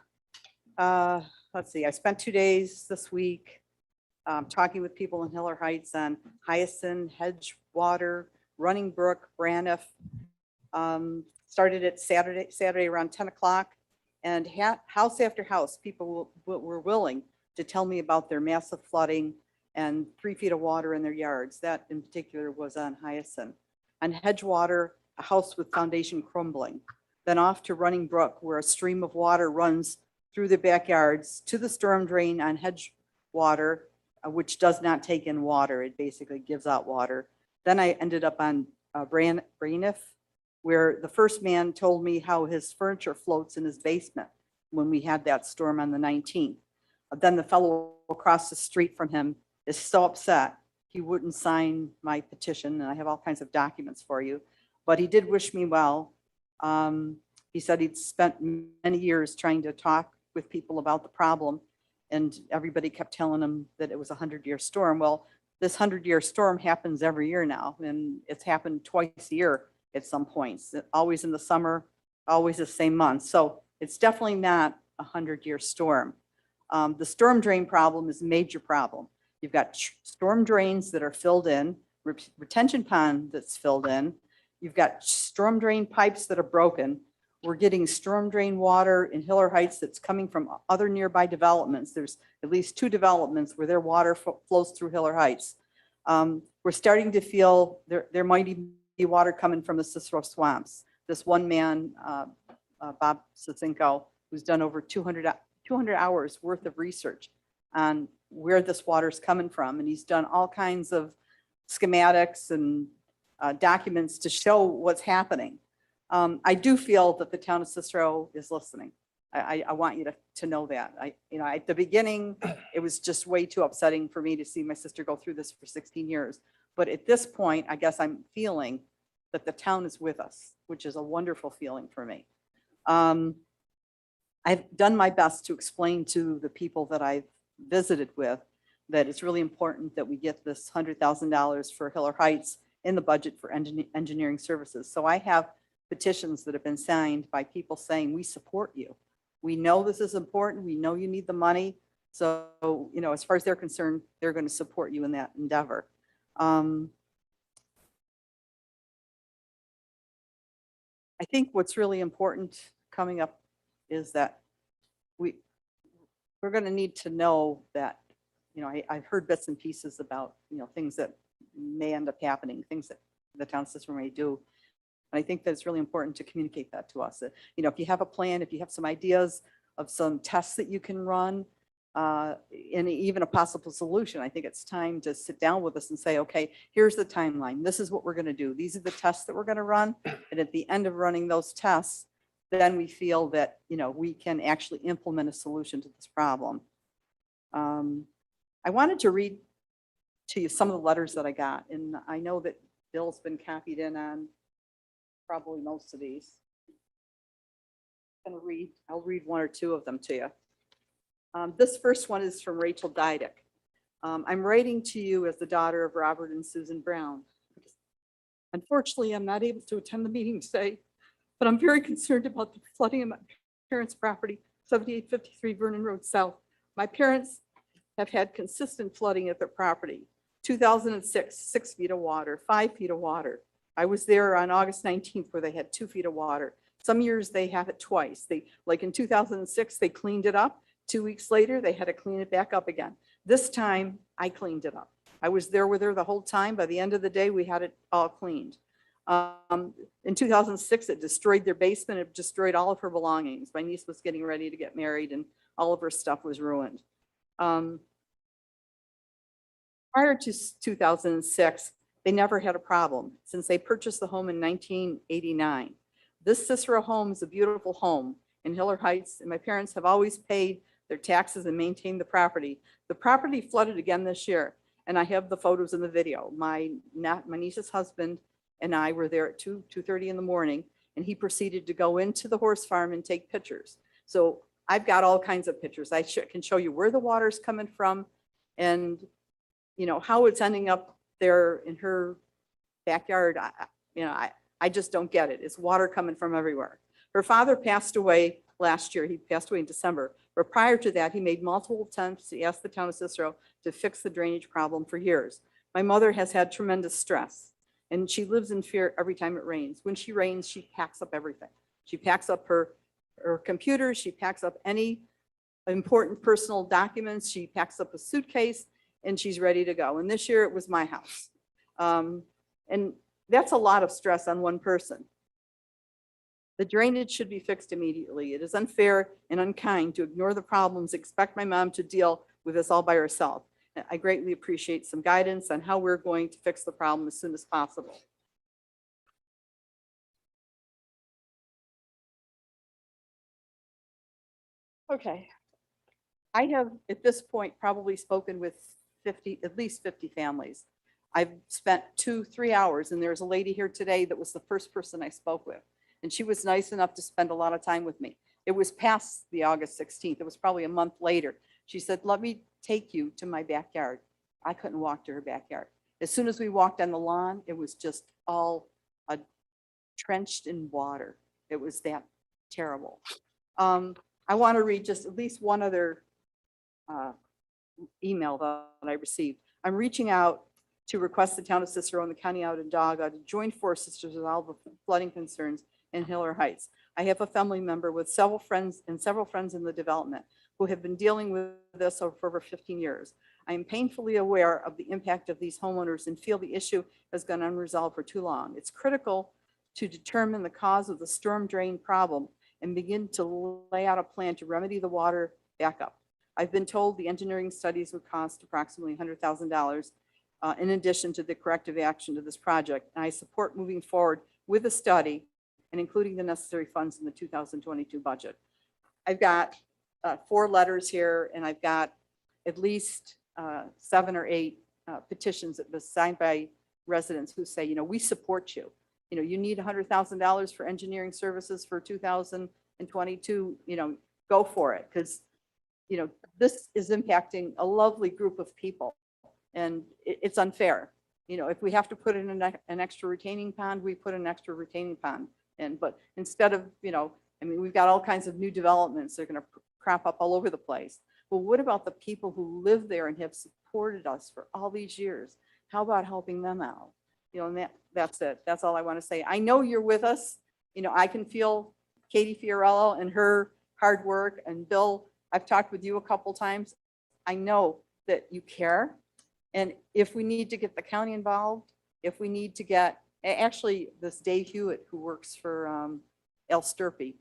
let's see, I spent 2 days this week talking with people in Hiller Heights on Hyacinth, Hedgewater, Running Brook, Braniff. Started at Saturday around 10 o'clock. And house after house, people were willing to tell me about their massive flooding and 3 feet of water in their yards. That in particular was on Hyacinth. On Hedgewater, a house with foundation crumbling. Then off to Running Brook, where a stream of water runs through the backyards to the storm drain on Hedgewater, which does not take in water. It basically gives out water. Then I ended up on Braniff, where the first man told me how his furniture floats in his basement when we had that storm on the 19th. Then the fellow across the street from him is so upset, he wouldn't sign my petition, and I have all kinds of documents for you, but he did wish me well. He said he'd spent many years trying to talk with people about the problem, and everybody kept telling him that it was a 100-year storm. Well, this 100-year storm happens every year now, and it's happened twice a year at some points, always in the summer, always the same month. So it's definitely not a 100-year storm. The storm drain problem is a major problem. You've got storm drains that are filled in, retention pond that's filled in. You've got storm drain pipes that are broken. We're getting storm drain water in Hiller Heights that's coming from other nearby developments. There's at least 2 developments where their water flows through Hiller Heights. We're starting to feel there might even be water coming from the Cicero swamps. This one man, Bob Cicero, who's done over 200 hours worth of research on where this water is coming from. And he's done all kinds of schematics and documents to show what's happening. I do feel that the town of Cicero is listening. I want you to know that. At the beginning, it was just way too upsetting for me to see my sister go through this for 16 years. But at this point, I guess I'm feeling that the town is with us, which is a wonderful feeling for me. I've done my best to explain to the people that I've visited with that it's really important that we get this $100,000 for Hiller Heights in the budget for engineering services. So I have petitions that have been signed by people saying, we support you. We know this is important. We know you need the money. So, as far as they're concerned, they're going to support you in that endeavor. I think what's really important coming up is that we're going to need to know that, I've heard bits and pieces about, things that may end up happening, things that the town system may do. And I think that it's really important to communicate that to us. If you have a plan, if you have some ideas of some tests that you can run, and even a possible solution, I think it's time to sit down with us and say, okay, here's the timeline. This is what we're going to do. These are the tests that we're going to run. And at the end of running those tests, then we feel that, we can actually implement a solution to this problem. I wanted to read to you some of the letters that I got, and I know that Bill's been copied in on probably most of these. I'll read 1 or 2 of them to you. This first one is from Rachel Dydick. I'm writing to you as the daughter of Robert and Susan Brown. Unfortunately, I'm not able to attend the meeting today, but I'm very concerned about the flooding of my parents' property, 7853 Vernon Road South. My parents have had consistent flooding at their property. 2006, 6 feet of water, 5 feet of water. I was there on August 19th where they had 2 feet of water. Some years they have it twice. Like in 2006, they cleaned it up. 2 weeks later, they had to clean it back up again. This time I cleaned it up. I was there with her the whole time. By the end of the day, we had it all cleaned. In 2006, it destroyed their basement. It destroyed all of her belongings. My niece was getting ready to get married and all of her stuff was ruined. Prior to 2006, they never had a problem since they purchased the home in 1989. This Cicero home is a beautiful home in Hiller Heights, and my parents have always paid their taxes and maintained the property. The property flooded again this year, and I have the photos in the video. My niece's husband and I were there at 2:30 in the morning, and he proceeded to go into the horse farm and take pictures. So I've got all kinds of pictures. I can show you where the water's coming from and, you know, how it's ending up there in her backyard. I just don't get it. It's water coming from everywhere. Her father passed away last year. He passed away in December. But prior to that, he made multiple attempts to ask the town of Cicero to fix the drainage problem for years. My mother has had tremendous stress, and she lives in fear every time it rains. When she rains, she packs up everything. She packs up her computer. She packs up any important personal documents. She packs up a suitcase, and she's ready to go. And this year it was my house. And that's a lot of stress on one person. The drainage should be fixed immediately. It is unfair and unkind to ignore the problems, expect my mom to deal with this all by herself. I greatly appreciate some guidance on how we're going to fix the problem as soon as possible. Okay. I have, at this point, probably spoken with at least 50 families. I've spent 2-3 hours, and there's a lady here today that was the first person I spoke with. And she was nice enough to spend a lot of time with me. It was past the August 16th. It was probably a month later. She said, let me take you to my backyard. I couldn't walk to her backyard. As soon as we walked on the lawn, it was just all trenched in water. It was that terrible. I want to read just at least one other email that I received. I'm reaching out to request the town of Cicero and the county out in Onondaga to join forces to resolve the flooding concerns in Hiller Heights. I have a family member with several friends in the development who have been dealing with this for over 15 years. I am painfully aware of the impact of these homeowners and feel the issue has gone unresolved for too long. It's critical to determine the cause of the storm drain problem and begin to lay out a plan to remedy the water backup. I've been told the engineering studies would cost approximately $100,000 in addition to the corrective action to this project. And I support moving forward with a study and including the necessary funds in the 2022 budget. I've got 4 letters here, and I've got at least 7 or 8 petitions that was signed by residents who say, you know, we support you. You know, you need $100,000 for engineering services for 2022, you know, go for it. Because, you know, this is impacting a lovely group of people, and it's unfair. You know, if we have to put in an extra retaining pond, we put an extra retaining pond. But instead of, you know, I mean, we've got all kinds of new developments that are going to crop up all over the place. Well, what about the people who live there and have supported us for all these years? How about helping them out? You know, and that's it. That's all I want to say. I know you're with us. You know, I can feel Katie Fiorello and her hard work. And Bill, I've talked with you a couple times. I know that you care. And if we need to get the county involved, if we need to get, actually, this Dave Hewitt, who works for Al Sturpey,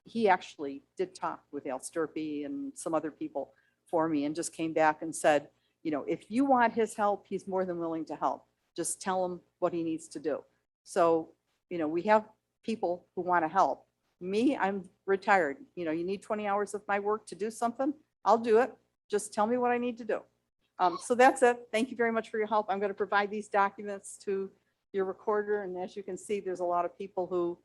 he actually did talk with Al Sturpey and some other people for me and just came back and said, you know, if you want his help, he's more than willing to help. Just tell him what he needs to do. So, you know, we have people who want to help. Me, I'm retired. You know, you need 20 hours of my work to do something, I'll do it. Just tell me what I need to do. So that's it. Thank you very much for your help. I'm going to provide these documents to your recorder. And as you can see, there's a lot of people who,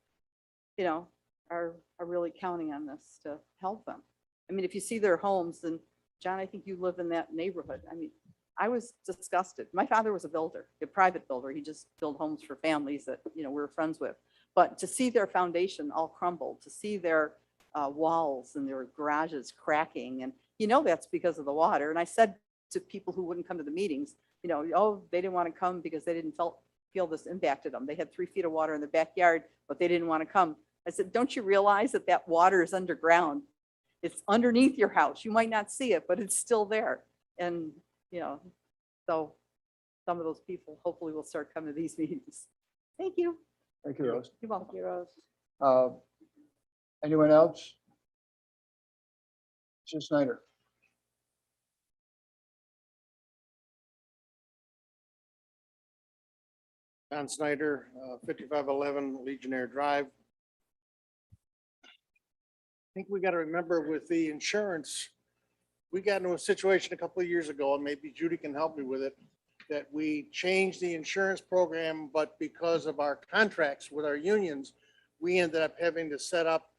you know, are really counting on this to help them. I mean, if you see their homes, and John, I think you live in that neighborhood. I mean, I was disgusted. My father was a builder, a private builder. He just built homes for families that, you know, we were friends with. But to see their foundation all crumbled, to see their walls and their garages cracking, and you know that's because of the water. And I said to people who wouldn't come to the meetings, you know, oh, they didn't want to come because they didn't feel this impacted them. They had 3 feet of water in the backyard, but they didn't want to come. I said, don't you realize that that water is underground? It's underneath your house. You might not see it, but it's still there. And, you know, so some of those people hopefully will start coming to these meetings. Thank you. Thank you, Rose. You're welcome. Thank you, Rose. Anyone else? Mr. Snyder. Don Snyder, 5511 Legionnaire Drive. I think we got to remember with the insurance, we got into a situation a couple of years ago, and maybe Judy can help me with it, that we changed the insurance program, but because of our contracts with our unions, we ended up having to set up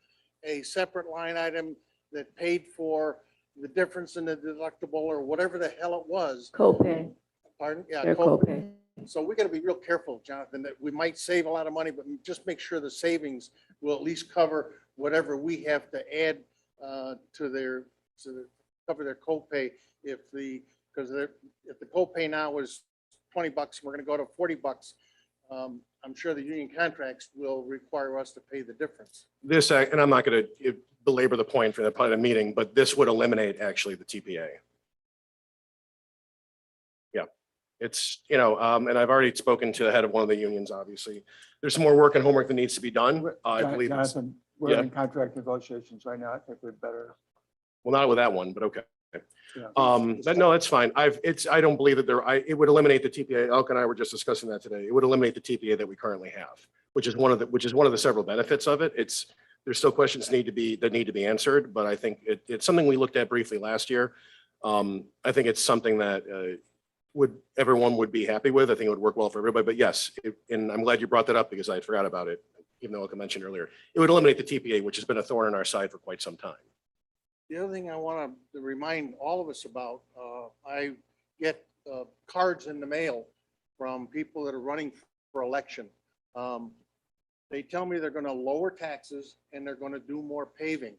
a separate line item that paid for the difference in the deductible or whatever the hell it was. Copay, Pardon? Yeah. their copay. So we got to be real careful, Jonathan, that we might save a lot of money, but just make sure the savings will at least cover whatever we have to add to their, cover their copay if because if the copay now is $20, we're going to go to $40. I'm sure the union contracts will require us to pay the difference. This, and I'm not going to belabor the point for the part of the meeting, but this would eliminate actually the TPA. Yeah, it's, and I've already spoken to the head of one of the unions, obviously. There's some more work and homework that needs to be done. I believe it's, Jonathan, we're in contract negotiations right now. I think we'd better. well, not with that one, but okay. Yeah. But no, that's fine. I don't believe that it would eliminate the TPA. Elk and I were just discussing that today. It would eliminate the TPA that we currently have, which is one of the several benefits of it. There's still questions that need to be answered, but I think it's something we looked at briefly last year. I think it's something that everyone would be happy with. I think it would work well for everybody, but yes, and I'm glad you brought that up because I had forgot about it, even though I mentioned earlier. It would eliminate the TPA, which has been a thorn in our side for quite some time. The other thing I want to remind all of us about, I get cards in the mail from people that are running for election. They tell me they're going to lower taxes and they're going to do more paving.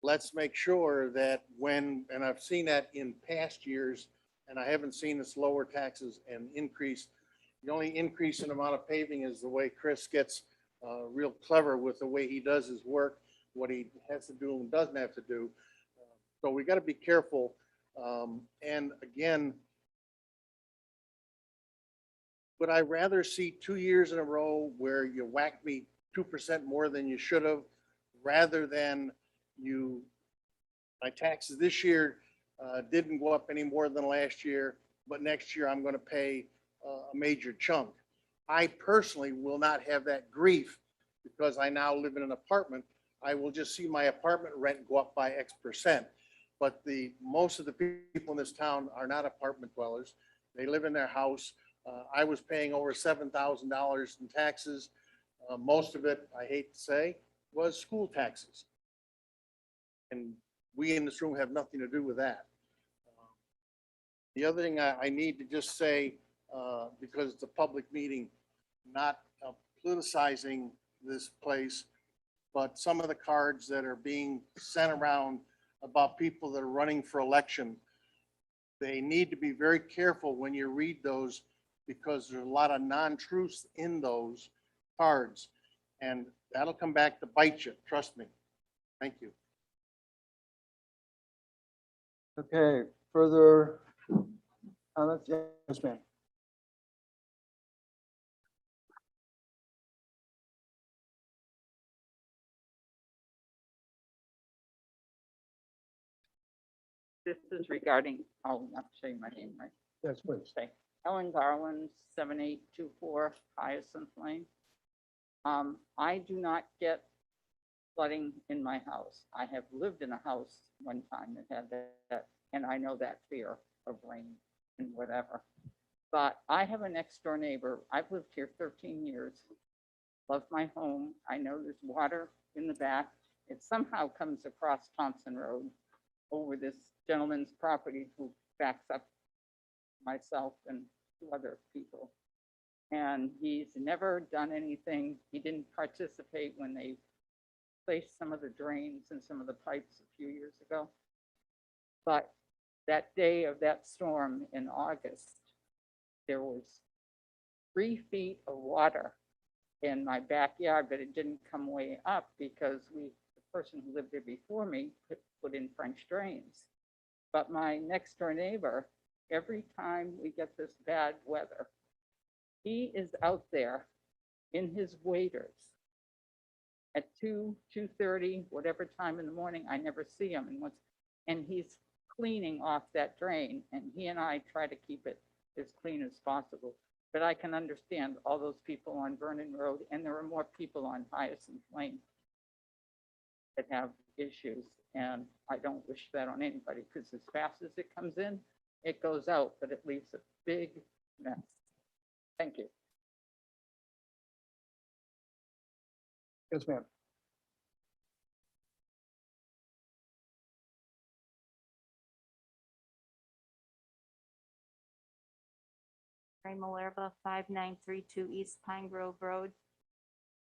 Let's make sure that and I've seen that in past years, and I haven't seen us lower taxes and increase. The only increase in amount of paving is the way Chris gets real clever with the way he does his work, what he has to do and doesn't have to do. So we got to be careful. And again, would I rather see 2 years in a row where you whack me 2% more than you should have, rather than my taxes this year didn't go up any more than last year, but next year I'm going to pay a major chunk. I personally will not have that grief because I now live in an apartment. I will just see my apartment rent go up by X%. But most of the people in this town are not apartment dwellers. They live in their house. I was paying over $7,000 in taxes. Most of it, I hate to say, was school taxes. And we in this room have nothing to do with that. The other thing I need to just say, because it's a public meeting, not politicizing this place, but some of the cards that are being sent around about people that are running for election, they need to be very careful when you read those because there's a lot of non-truths in those cards, and that'll come back to bite you. Trust me. Thank you. Okay, further comments? Yes, ma'am. This is regarding, oh, I'm saying my name, right? Yes, please. Okay. Ellen Garland, 7824 Hyacinth Lane. I do not get flooding in my house. I have lived in a house one time that had that, and I know that fear of rain and whatever. But I have a next door neighbor. I've lived here 13 years. Love my home. I know there's water in the back. It somehow comes across Thompson Road over this gentleman's property who backs up myself and two other people. And he's never done anything. He didn't participate when they placed some of the drains and some of the pipes a few years ago. But that day of that storm in August, there was 3 feet of water in my backyard, but it didn't come way up because the person who lived there before me put in French drains. But my next door neighbor, every time we get this bad weather, He is out there in his waders at 2:30, whatever time in the morning. I never see him. And he's cleaning off that drain, and he and I try to keep it as clean as possible. But I can understand all those people on Vernon Road, and there are more people on Hyacinth Lane that have issues, and I don't wish that on anybody, because as fast as it comes in, it goes out, but it leaves a big mess. Thank you. Yes, ma'am. Ray Malerba, 5932 East Pine Grove Road.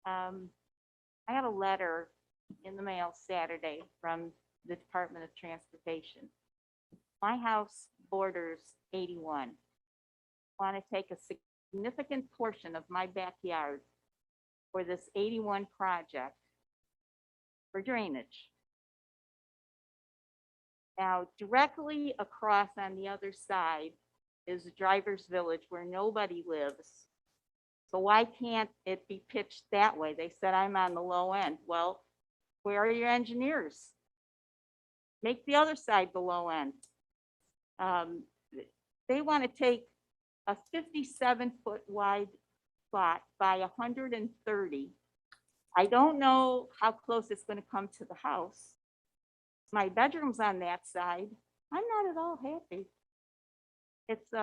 I have a letter in the mail Saturday from the Department of Transportation. My house borders 81. Want to take a significant portion of my backyard for this 81 project for drainage. Now, directly across on the other side is Driver's Village where nobody lives. So why can't it be pitched that way? They said I'm on the low end. Well, where are your engineers? Make the other side the low end. They want to take a 57-foot wide spot by 130. I don't know how close it's going to come to the house. My bedroom's on that side. I'm not at all happy. It's,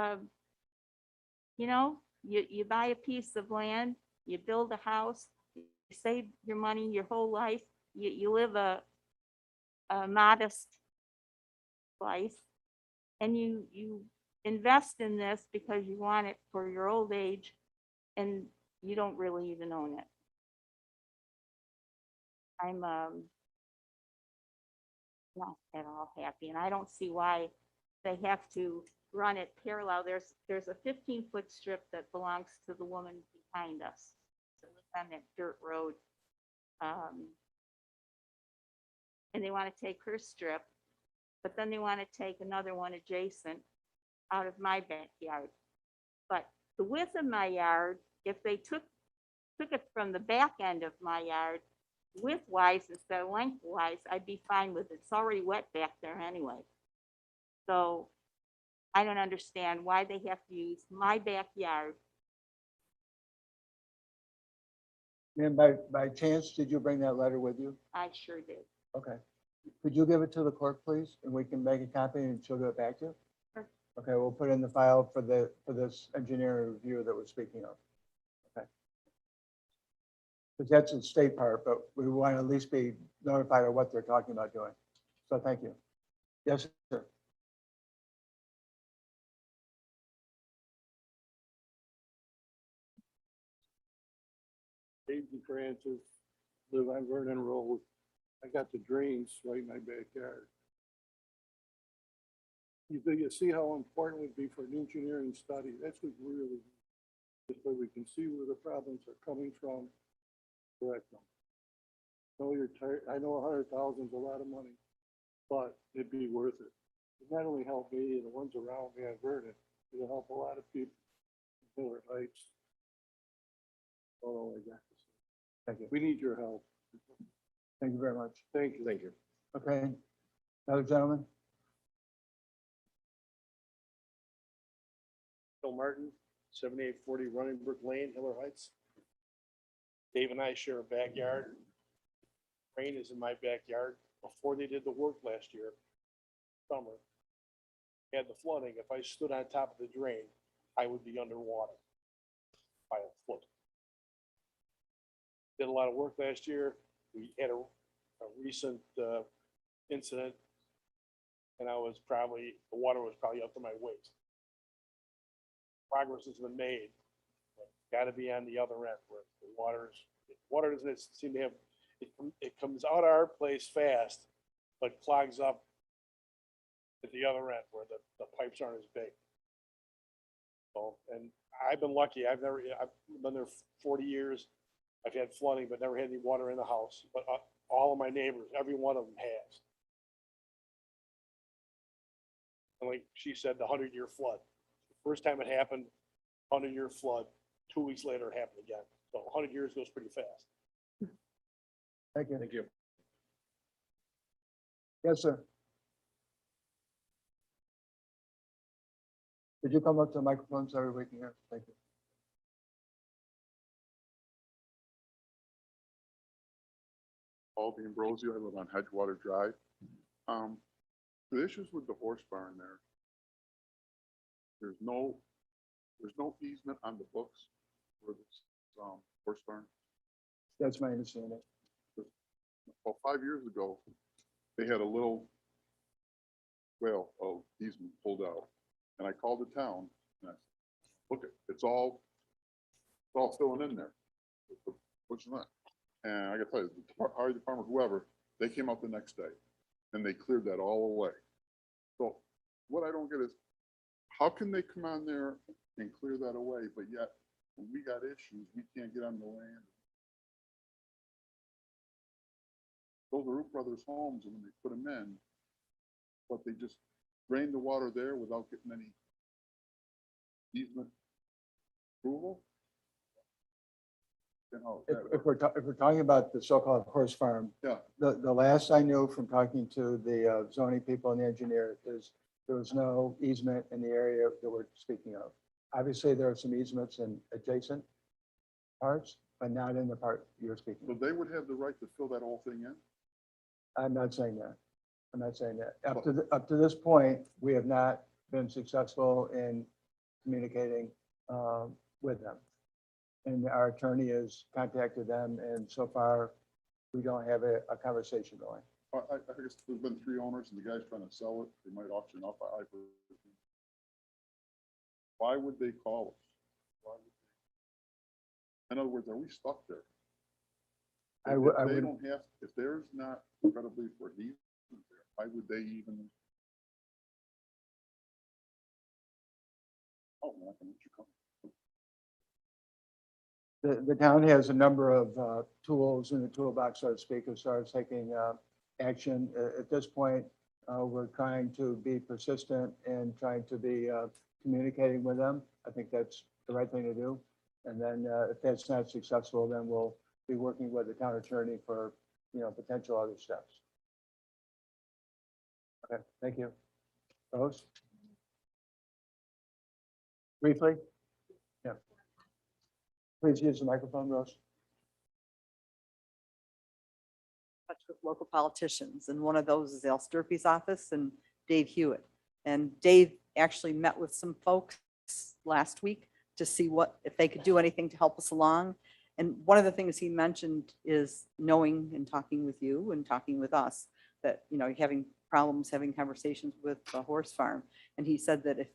you know, you buy a piece of land, you build a house, you save your money your whole life, you live a modest life, and you invest in this because you want it for your old age, and you don't really even own it. I'm not at all happy, and I don't see why they have to run it parallel. There's a 15-foot strip that belongs to the woman behind us on that dirt road. And they want to take her strip, but then they want to take another one adjacent out of my backyard. But the width of my yard, if they took it from the back end of my yard, width-wise instead of length-wise, I'd be fine with it. It's already wet back there anyway. So I don't understand why they have to use my backyard. Ma'am, by chance, did you bring that letter with you? I sure did. Okay. Could you give it to the clerk, please? And we can make a copy and she'll give it back to you? Sure. Okay, we'll put it in the file for this engineering review that we're speaking of. Okay. Because that's the state part, but we want to at least be notified of what they're talking about doing. So thank you. Yes, sir. Dave Francis, live on Vernon Road. I got the drains right in my backyard. You see how important it would be for an engineering study. That's what really, just so we can see where the problems are coming from. Correct them. No, you're tired. I know 100,000 is a lot of money, but it'd be worth it. It not only help me and the ones around me on Vernon, it'll help a lot of people. Miller Heights. All I got to say. Thank you. We need your help. Thank you very much. Thank you. Thank you. Okay. Another gentleman? Bill Martin, 7840 Running Brook Lane, Hiller Heights. Dave and I share a backyard. Rain is in my backyard. Before they did the work last year, summer, had the flooding. If I stood on top of the drain, I would be underwater by a foot. Did a lot of work last year. We had a recent incident, and the water was probably up to my waist. Progress has been made. Got to be on the other end where the water doesn't seem to have, it comes out of our place fast, but clogs up at the other end where the pipes aren't as big. So, and I've been lucky. I've been there 40 years. I've had flooding, but never had any water in the house. But all of my neighbors, every one of them has. And like she said, the 100-year flood. The first time it happened, 100-year flood, 2 weeks later, it happened again. So 100 years goes pretty fast. Thank you. Thank you. Yes, sir. Could you come up to the microphone so everybody can hear? Thank you. Paul D'Ambrosio, I live on Hedgewater Drive. The issues with the horse barn there. There's no easement on the books for this, horse barn. That's my understanding. Well, 5 years ago, they had a little of easement pulled out. And I called the town and I said, look, it's all filling in there. What's that? And I gotta tell you, the highway department, whoever, they came out the next day and they cleared that all away. So what I don't get is, how can they come on there and clear that away, but yet when we got issues, we can't get on the land? Those are Root Brothers homes, and when they put them in, but they just drain the water there without getting any easement approval? You know, If we're talking about the so-called horse farm, yeah, the last I knew from talking to the zoning people and the engineer is there was no easement in the area that we're speaking of. Obviously, there are some easements in adjacent parts, but not in the part you're speaking so of. they would have the right to fill that whole thing in? I'm not saying that. I'm not saying that. Up to this point, we have not been successful in communicating with them. And our attorney has contacted them, and so far, we don't have a conversation going. I guess there's been 3 owners and the guy's trying to sell it. They might auction off. Why would they call us? Why would they? In other words, are we stuck there? I If would- they don't have, if there's not incredibly for easement there, why would they even? Oh, man, I can let you come. The town has a number of tools in the toolbox, so to speak, as far as taking action. At this point, we're trying to be persistent and trying to be communicating with them. I think that's the right thing to do. And then if that's not successful, then we'll be working with the town attorney for, potential other steps. Okay, thank you. Rose? Briefly? Yeah. Please use the microphone, Rose. Touch with local politicians, and one of those is Al Sturpey's office and Dave Hewitt. And Dave actually met with some folks last week to see if they could do anything to help us along. And one of the things he mentioned is knowing and talking with you and talking with us that, having problems having conversations with the horse farm. And he said that if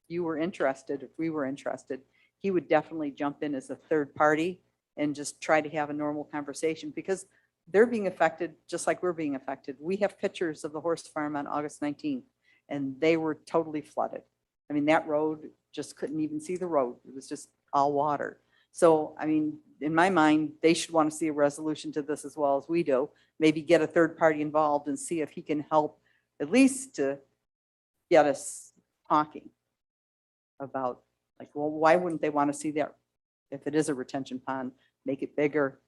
we were interested, he would definitely jump in as a third party and just try to have a normal conversation, because they're being affected just like we're being affected. We have pictures of the horse farm on August 19th, and they were totally flooded. I mean, that road just couldn't even see the road. It was just all water. So, I mean, in my mind, they should want to see a resolution to this as well as we do. Maybe get a third party involved and see if he can help at least to get us talking about, like, well, why wouldn't they want to see that? If it is a retention pond, make it bigger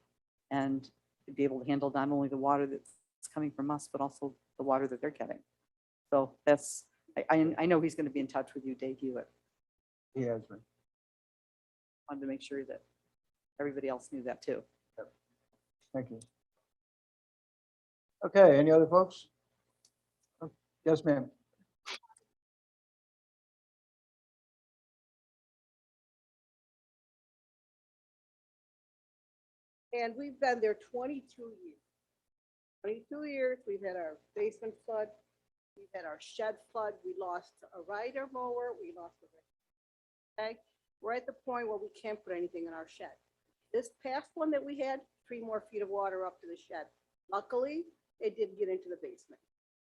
and be able to handle not only the water that's coming from us, but also the water that they're getting. So that's, I know he's going to be in touch with you, Dave Hewitt. He has been. Wanted to make sure that everybody else knew that too. Thank you. Okay, any other folks? Yes, ma'am. And we've been there 22 years. 22 years, we've had our basement flood, we've had our shed flood, we lost a rider mower, we lost a. Okay, we're at the point where we can't put anything in our shed. This past one that we had, 3 more feet of water up to the shed. Luckily, it didn't get into the basement.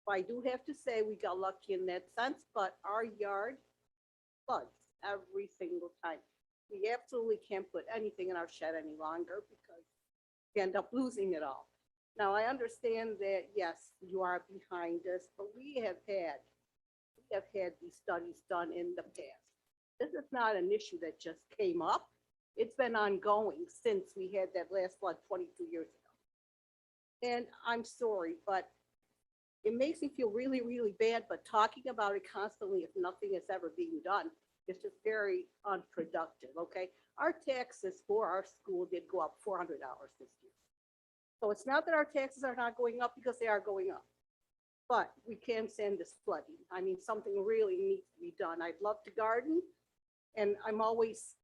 I do have to say we got lucky in that sense, but our yard floods every single time. We absolutely can't put anything in our shed any longer because we end up losing it all. Now, I understand that, yes, you are behind us, but we have had these studies done in the past. This is not an issue that just came up. It's been ongoing since we had that last flood 22 years ago. And I'm sorry, but it makes me feel really, really bad, but talking about it constantly if nothing is ever being done is just very unproductive, okay? Our taxes for our school did go up $400 this year. So it's not that our taxes are not going up, because they are going up. But we can't stand this flooding. I mean, something really needs to be done. I'd love to garden, and I'm always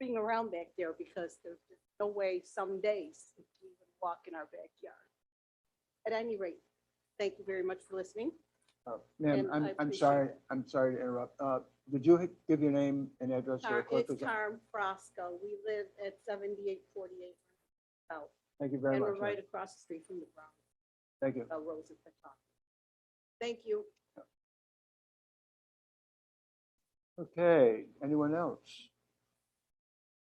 being around back there because there's just no way some days to even walk in our backyard. At any rate, thank you very much for listening. Ma'am, And I I'm appreciate sorry, it. I'm sorry to interrupt. Did you give your name and address? to the clerk? It's Carm Frosco. We live at 7848 South, Thank you very and much. we're right across the street from the ground, Thank you. Rose at the top. Thank you. Okay, anyone else?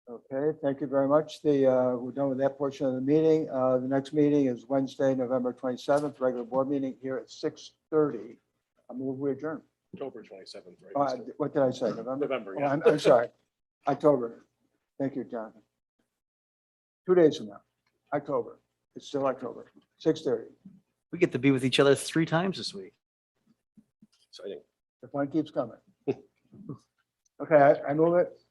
Okay, thank you very much. We're done with that portion of the meeting. The next meeting is Wednesday, November 27th, regular board meeting here at 6:30. I move we adjourn. October 27th, right? Oh, Mr. What did I say? November? November, Oh, yeah. I'm sorry. October. Thank you, Jonathan. 2 days from now, October. It's still October, 6:30. We get to be with each other 3 times this week. Exciting. The fun keeps coming. Okay, I move it.